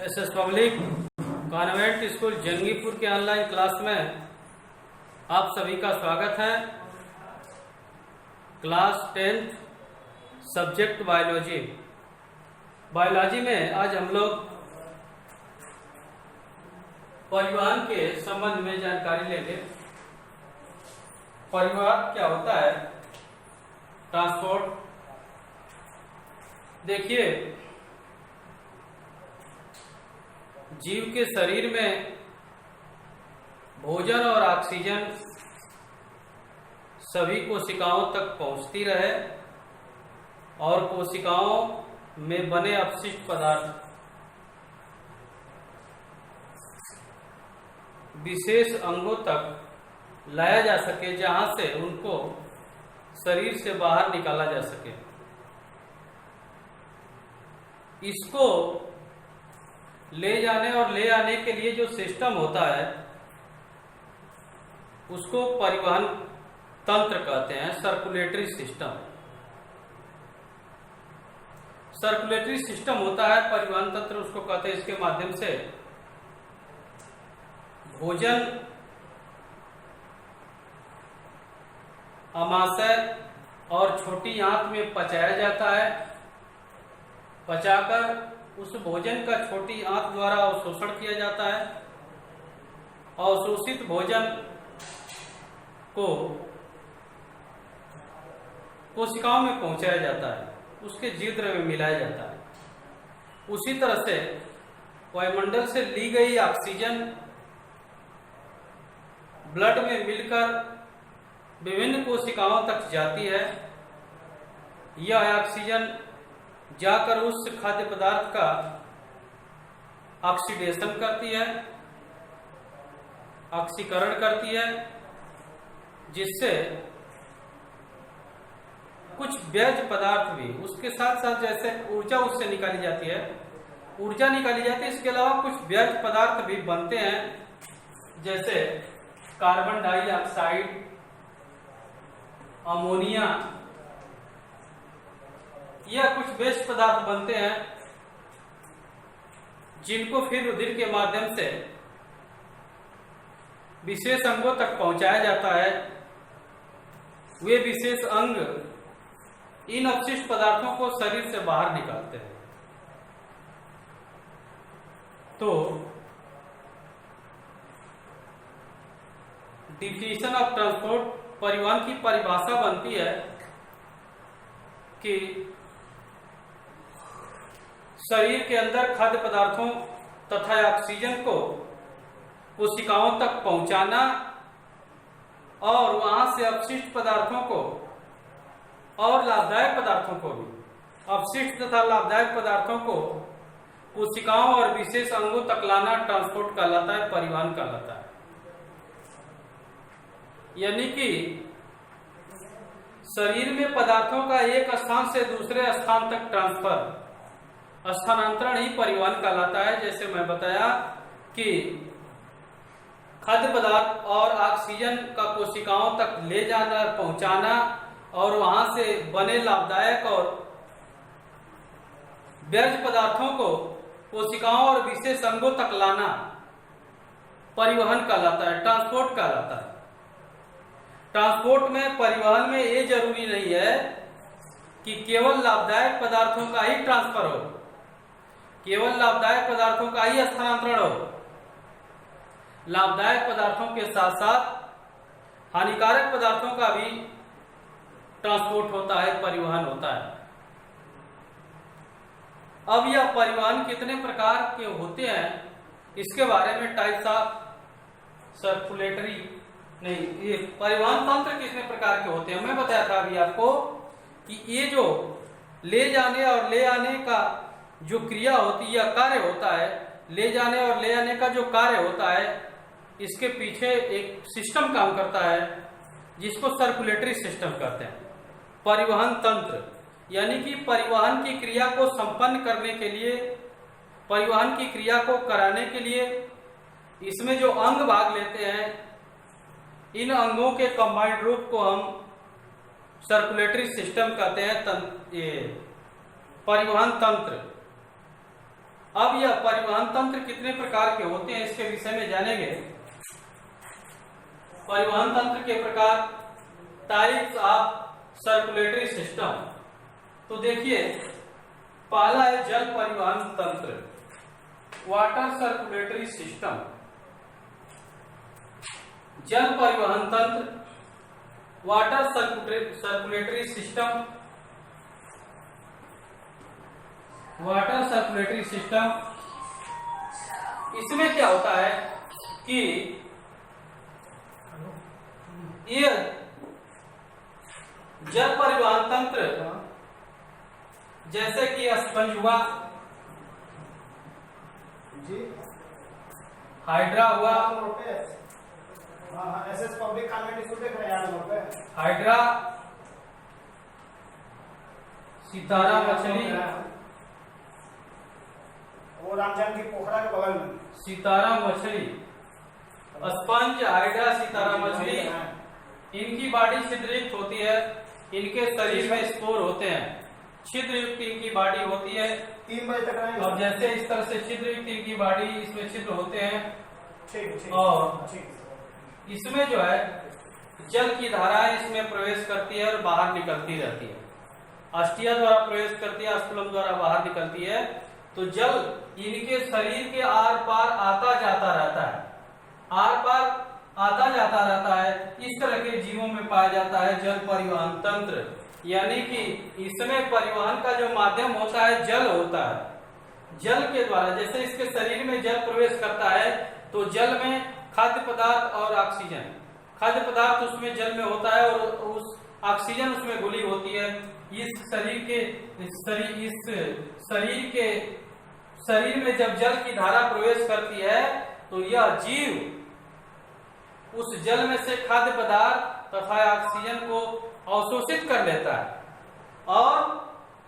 SS public convent school Jangipur के online class में आप सभी का स्वागत है। Class 10th subject biology. Biology में आज हम लोग परिवहन के संबंध में जानकारी लेंगे। परिवहन क्या होता है, ट्रांसपोर्ट। देखिए, जीव के शरीर में भोजन और ऑक्सीजन सभी कोशिकाओं तक पहुंचती रहे और कोशिकाओं में बने अपशिष्ट पदार्थ विशेष अंगों तक लाया जा सके, जहां से उनको शरीर से बाहर निकाला जा सके। इसको ले जाने और ले आने के लिए जो सिस्टम होता है उसको परिवहन तंत्र कहते हैं, सर्कुलेटरी सिस्टम। सर्कुलेटरी सिस्टम होता है परिवहन तंत्र, उसको कहते हैं। इसके माध्यम से भोजन आमाशय और छोटी आंत में पचाया जाता है। पचाकर उस भोजन का छोटी आंत द्वारा अवशोषण किया जाता है। अवशोषित भोजन को कोशिकाओं में पहुंचाया जाता है, उसके जीवद्रव्य में मिलाया जाता है। उसी तरह से वायुमंडल से ली गई ऑक्सीजन ब्लड में मिलकर विभिन्न कोशिकाओं तक जाती है। यह ऑक्सीजन जाकर उस खाद्य पदार्थ का ऑक्सीडेशन करती है, ऑक्सीकरण करती है, जिससे कुछ व्यर्थ पदार्थ भी उसके साथ साथ, जैसे ऊर्जा उससे निकाली जाती है, ऊर्जा निकाली जाती है। इसके अलावा कुछ व्यर्थ पदार्थ भी बनते हैं, जैसे कार्बन डाइऑक्साइड, अमोनिया, यह कुछ वेस्ट पदार्थ बनते हैं, जिनको फिर रुधिर के माध्यम से विशेष अंगों तक पहुंचाया जाता है। वे विशेष अंग इन अपशिष्ट पदार्थों को शरीर से बाहर निकालते हैं। तो डिफिनेशन ऑफ ट्रांसपोर्ट, परिवहन की परिभाषा बनती है कि शरीर के अंदर खाद्य पदार्थों तथा ऑक्सीजन को कोशिकाओं तक पहुंचाना और वहां से अपशिष्ट पदार्थों को और लाभदायक पदार्थों को भी, अपशिष्ट तथा लाभदायक पदार्थों को कोशिकाओं और विशेष अंगों तक लाना ट्रांसपोर्ट कहलाता है, परिवहन कहलाता है। यानी कि शरीर में पदार्थों का एक स्थान से दूसरे स्थान तक ट्रांसफर, स्थानांतरण ही परिवहन कहलाता है। जैसे मैं बताया कि खाद्य पदार्थ और ऑक्सीजन का कोशिकाओं तक ले जाना, पहुंचाना और वहां से बने लाभदायक और व्यर्थ पदार्थों को कोशिकाओं और विशेष अंगों तक लाना परिवहन कहलाता है, ट्रांसपोर्ट कहलाता है। ट्रांसपोर्ट में, परिवहन में ये जरूरी नहीं है कि केवल लाभदायक पदार्थों का ही ट्रांसफर हो, केवल लाभदायक पदार्थों का ही स्थानांतरण हो। लाभदायक पदार्थों के साथ साथ हानिकारक पदार्थों का भी ट्रांसपोर्ट होता है, परिवहन होता है। अब यह परिवहन कितने प्रकार के होते हैं, इसके बारे में टाइप्स ऑफ सर्कुलेटरी नहीं, ये परिवहन तंत्र कितने प्रकार के होते हैं मैं बताया था अभी आपको कि ये जो ले जाने और ले आने का जो क्रिया होती है, कार्य होता है, ले जाने और ले आने का जो कार्य होता है, इसके पीछे एक सिस्टम काम करता है जिसको सर्कुलेटरी सिस्टम कहते हैं, परिवहन तंत्र। यानी कि परिवहन की क्रिया को संपन्न करने के लिए, परिवहन की क्रिया को कराने के लिए इसमें जो अंग भाग लेते हैं, इन अंगों के कंबाइंड रूप को हम सर्कुलेटरी सिस्टम कहते हैं, परिवहन तंत्र। अब यह परिवहन तंत्र कितने प्रकार के होते हैं इसके विषय में जानेंगे। परिवहन तंत्र के प्रकार, टाइप्स ऑफ सर्कुलेटरी सिस्टम। तो देखिए, पहला है जल परिवहन तंत्र, वाटर सर्कुलेटरी सिस्टम। जल परिवहन तंत्र, water circulatory system. Water circulatory system, इसमें क्या होता है कि ये जल परिवहन तंत्र जैसे कि स्पंज हुआ, हाइड्रा हुआ, हाइड्रा, सितारा मछली, वो रामचंद्र की पोखरा के बगल में सितारा मछली, स्पंज, हाइड्रा, सितारा मछली, इनकी बॉडी छिद्रयुक्त होती है। इनके शरीर में स्पोर होते हैं, छिद्रयुक्त इनकी बॉडी होती है। 3 बजे तक रहेंगे। और जैसे इस तरह से छिद्रयुक्त इनकी बॉडी, इसमें छिद्र होते हैं। ठीक। और इसमें जो है जल की धाराएं इसमें प्रवेश करती है और बाहर निकलती रहती है। अस्टिया द्वारा प्रवेश करती है, अस्कुलम द्वारा बाहर निकलती है। तो जल इनके शरीर के आर पार आता जाता रहता है, आर पार आता जाता रहता है। इस तरह के जीवों में पाया जाता है जल परिवहन तंत्र, यानी कि इसमें परिवहन का जो माध्यम होता है जल होता है। जल के द्वारा जैसे इसके शरीर में जल प्रवेश करता है तो जल में खाद्य पदार्थ और ऑक्सीजन, खाद्य पदार्थ उसमें जल में होता है और उस ऑक्सीजन उसमें घुली होती है। इस शरीर में जब जल की धारा प्रवेश करती है तो यह जीव उस जल में से खाद्य पदार्थ तथा ऑक्सीजन को अवशोषित कर लेता है और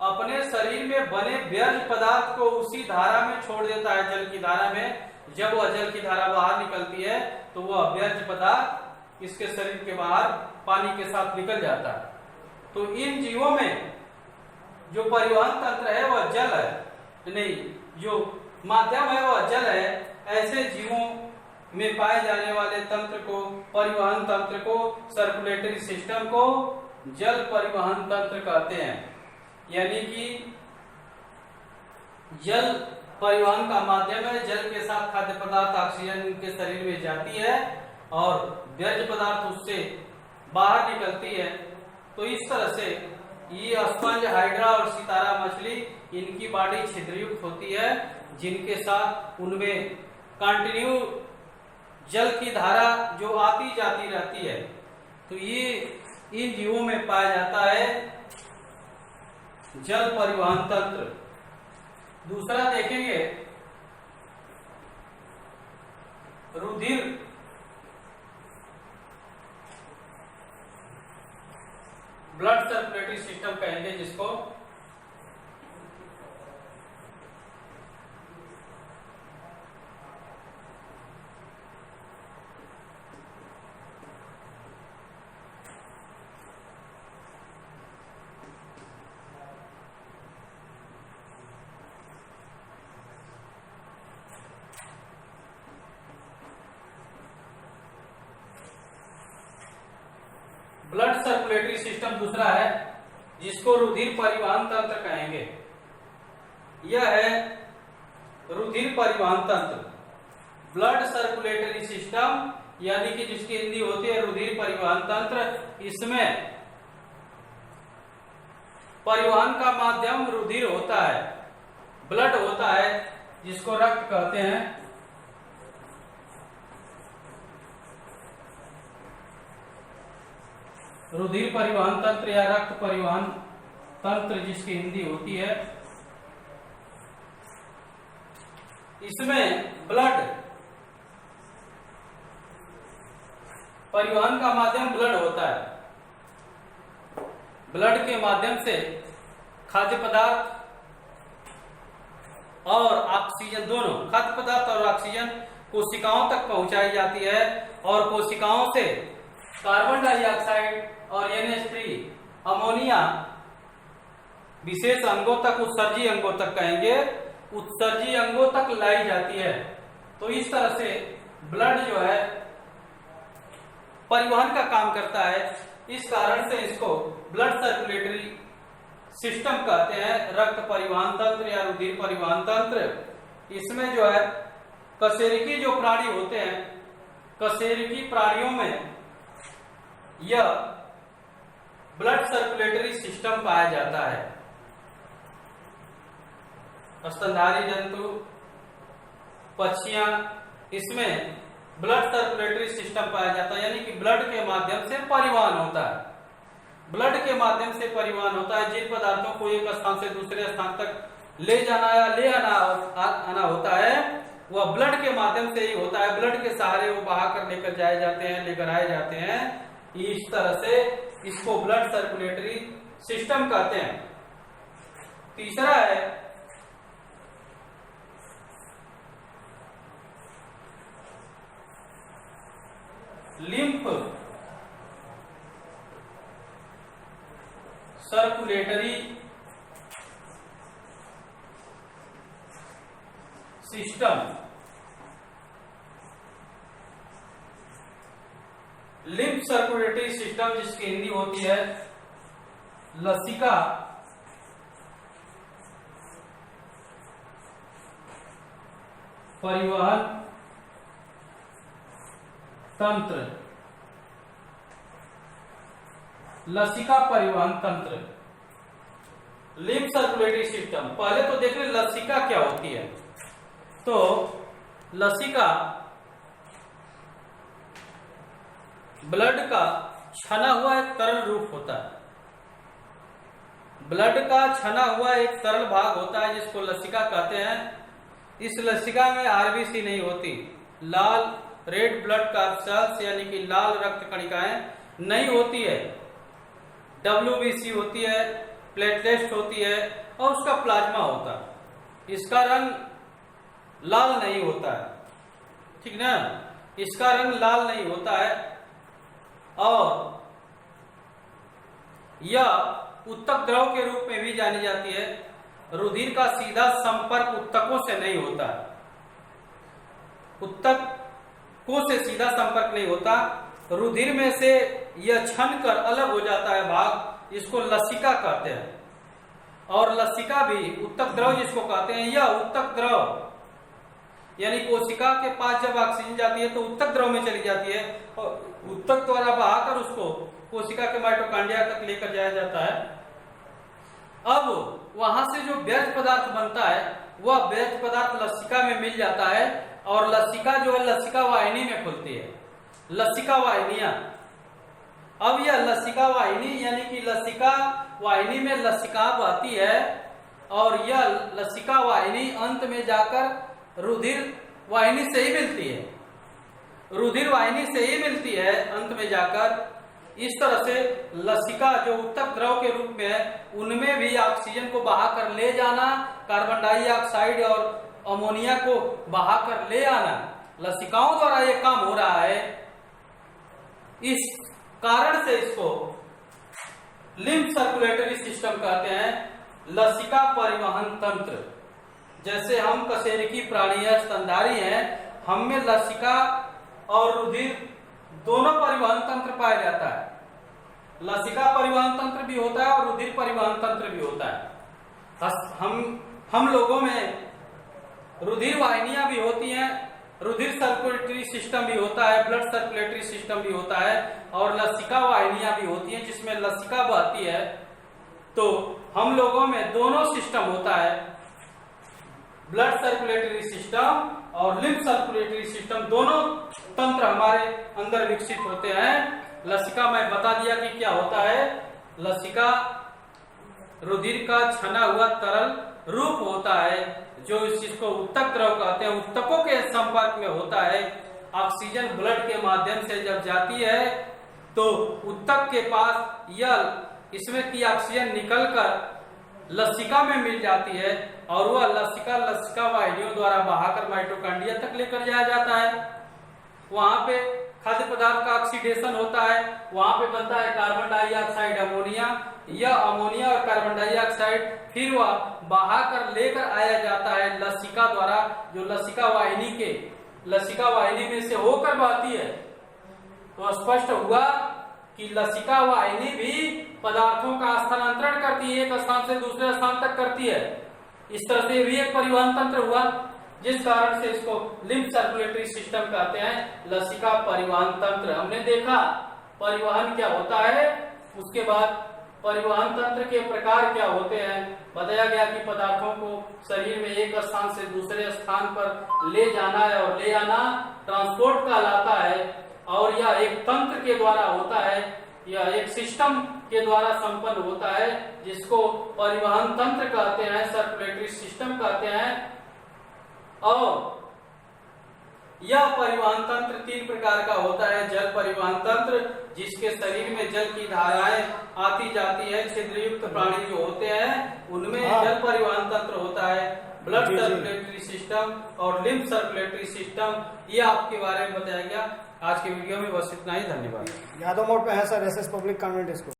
अपने शरीर में बने व्यर्थ पदार्थ को उसी धारा में छोड़ देता है, जल की धारा में। जब वह जल की धारा बाहर निकलती है तो वह व्यर्थ पदार्थ इसके शरीर के बाहर पानी के साथ निकल जाता है। तो इन जीवों में जो परिवहन तंत्र है वह जल है, नहीं, जो माध्यम है वह जल है। ऐसे जीवों में पाए जाने वाले तंत्र को, परिवहन तंत्र को, सर्कुलेटरी सिस्टम को जल परिवहन तंत्र कहते हैं। यानी कि जल परिवहन का माध्यम है, जल के साथ खाद्य पदार्थ, ऑक्सीजन इनके शरीर में जाती है और व्यर्थ पदार्थ उससे बाहर निकलती है। तो इस तरह से ये स्पंज, हाइड्रा और सितारा मछली, इनकी बॉडी छिद्रयुक्त होती है, जिनके साथ उनमें कंटिन्यू जल की धारा जो आती जाती रहती है। तो ये इन जीवों में पाया जाता है जल परिवहन तंत्र। दूसरा देखेंगे रुधिर, ब्लड सर्कुलेटरी सिस्टम कहेंगे जिसको। ब्लड सर्कुलेटरी सिस्टम दूसरा है जिसको रुधिर परिवहन तंत्र कहेंगे। यह है रुधिर परिवहन तंत्र, ब्लड सर्कुलेटरी सिस्टम, यानी कि जिसकी हिंदी होती है रुधिर परिवहन तंत्र। इसमें परिवहन का माध्यम रुधिर होता है, ब्लड होता है, जिसको रक्त कहते हैं। रुधिर परिवहन तंत्र या रक्त परिवहन तंत्र जिसकी हिंदी होती है। इसमें ब्लड, परिवहन का माध्यम ब्लड होता है। ब्लड के माध्यम से खाद्य पदार्थ और ऑक्सीजन, दोनों खाद्य पदार्थ और ऑक्सीजन कोशिकाओं तक पहुंचाई जाती है और कोशिकाओं से कार्बन डाइऑक्साइड और NH3 अमोनिया विशेष अंगों तक, उत्सर्जी अंगों तक कहेंगे, उत्सर्जी अंगों तक लाई जाती है। तो इस तरह से ब्लड जो है परिवहन का काम करता है। इस कारण से इसको ब्लड सर्कुलेटरी सिस्टम कहते हैं, रक्त परिवहन तंत्र या रुधिर परिवहन तंत्र। इसमें जो है कशेरुकी जो प्राणी होते हैं, कशेरुकी प्राणियों में यह ब्लड सर्कुलेटरी सिस्टम पाया जाता है। स्तनधारी जंतु, पक्षियां, इसमें ब्लड सर्कुलेटरी सिस्टम पाया जाता है, यानी कि ब्लड के माध्यम से परिवहन होता है। ब्लड के माध्यम से परिवहन होता है। जिन पदार्थों को एक स्थान से दूसरे स्थान तक ले जाना या ले आना होता है, वह ब्लड के माध्यम से ही होता है। ब्लड के सहारे वो बहा कर लेकर जाए जाते हैं, लेकर आए जाते हैं। इस तरह से इसको ब्लड सर्कुलेटरी सिस्टम कहते हैं। तीसरा है lymph circulatory system. Lymph circulatory system जिसकी हिंदी होती है लसिका परिवहन तंत्र। लसिका परिवहन तंत्र, लिम्फ सर्कुलेटरी सिस्टम। पहले तो देख लें लसिका क्या होती है। तो लसिका ब्लड का छना हुआ एक तरल रूप होता है। ब्लड का छना हुआ एक तरल भाग होता है जिसको लसिका कहते हैं। इस लसिका में आरबीसी नहीं होती, लाल रेड ब्लड कार्पसेल्स यानी कि लाल रक्त कणिकाएं नहीं होती है। WBC होती है, प्लेटलेट्स होती है और उसका प्लाज्मा होता है। इसका रंग लाल नहीं होता है, ठीक ना, इसका रंग लाल नहीं होता है। और यह उत्तक द्रव के रूप में भी जानी जाती है। रुधिर का सीधा संपर्क उत्तकों से नहीं होता है, उत्तकों से सीधा संपर्क नहीं होता। रुधिर में से यह छन कर अलग हो जाता है भाग, इसको लसिका कहते हैं। और लसिका भी उत्तक द्रव जिसको कहते हैं, यह उत्तक द्रव यानी कोशिका के पास जब ऑक्सीजन जाती है तो उत्तक द्रव में चली जाती है और उत्तक द्वारा बहाकर उसको कोशिका के माइटोकांड्रिया तक लेकर जाया जाता है। अब वहां से जो व्यर्थ पदार्थ बनता है वह व्यर्थ पदार्थ लसिका में मिल जाता है और लसिका जो है लसिका वाहिनी में खुलती है, लसिका वाहिनियां। अब यह लसिका वाहिनी यानी कि लसिका वाहिनी में लसिका बहती है और यह लसिका वाहिनी अंत में जाकर रुधिर वाहिनी से ही मिलती है, रुधिर वाहिनी से ही मिलती है अंत में जाकर। इस तरह से लसिका जो उत्तक द्रव के रूप में है उनमें भी ऑक्सीजन को बहाकर ले जाना, कार्बन डाइऑक्साइड और अमोनिया को बहाकर ले आना, लसिकाओं द्वारा यह काम हो रहा है। इस कारण से इसको लिम्फ सर्कुलेटरी सिस्टम कहते हैं, लसिका परिवहन तंत्र। जैसे हम कशेरुकी प्राणी है, स्तनधारी हैं, हम में लसिका और रुधिर दोनों परिवहन तंत्र पाया जाता है। लसिका परिवहन तंत्र भी होता है और रुधिर परिवहन तंत्र भी होता है। हम लोगों में रुधिर वाहिनियां भी होती हैं, रुधिर सर्कुलेटरी सिस्टम भी होता है, ब्लड सर्कुलेटरी सिस्टम भी होता है और लसिका वाहिनियां भी होती हैं जिसमें लसिका बहती है। तो हम लोगों में दोनों सिस्टम होता है, ब्लड सर्कुलेटरी सिस्टम और लिम्फ सर्कुलेटरी सिस्टम, दोनों तंत्र हमारे अंदर विकसित होते हैं। लसिका मैं बता दिया कि क्या होता है। लसिका रुधिर का छना हुआ तरल रूप होता है जो जिसको उत्तक द्रव कहते हैं, उत्तकों के संपर्क में होता है। ऑक्सीजन ब्लड के माध्यम से जब जाती है तो उत्तक के पास यह इसमें की ऑक्सीजन निकलकर लसिका में मिल जाती है और वह लसिका वाहिनियों द्वारा बहाकर माइटोकांड्रिया तक लेकर जाया जाता है। वहां पे खाद्य पदार्थ का ऑक्सीडेशन होता है, वहां पे बनता है कार्बन डाइऑक्साइड अमोनिया, यह अमोनिया और कार्बन डाइऑक्साइड फिर वह बहाकर लेकर आया जाता है लसिका द्वारा, जो लसिका वाहिनी में से होकर बहती है। तो स्पष्ट हुआ कि लसिका वाहिनी भी पदार्थों का स्थानांतरण करती है, एक स्थान से दूसरे स्थान तक करती है। इस तरह से भी एक परिवहन तंत्र हुआ, जिस कारण से इसको लिम्फ सर्कुलेटरी सिस्टम कहते हैं, लसिका परिवहन तंत्र। हमने देखा परिवहन क्या होता है, उसके बाद परिवहन तंत्र के प्रकार क्या होते हैं, बताया गया कि पदार्थों को शरीर में एक स्थान से दूसरे स्थान पर ले जाना है और ले आना ट्रांसपोर्ट कहलाता है, और यह एक तंत्र के द्वारा होता है, यह एक सिस्टम के द्वारा संपन्न होता है, जिसको परिवहन तंत्र कहते हैं, सर्कुलेटरी सिस्टम कहते हैं। और यह परिवहन तंत्र 3 प्रकार का होता है। जल परिवहन तंत्र, जिसके शरीर में जल की धाराएं आती जाती है, छिद्रयुक्त प्राणी जो होते हैं उनमें जल परिवहन तंत्र होता है। ब्लड सर्कुलेटरी सिस्टम और लिम्फ सर्कुलेटरी सिस्टम, ये आपके बारे में बताया गया। आज के वीडियो में बस इतना ही, धन्यवाद। यादव मोड़ पे है sir, SS public convent school.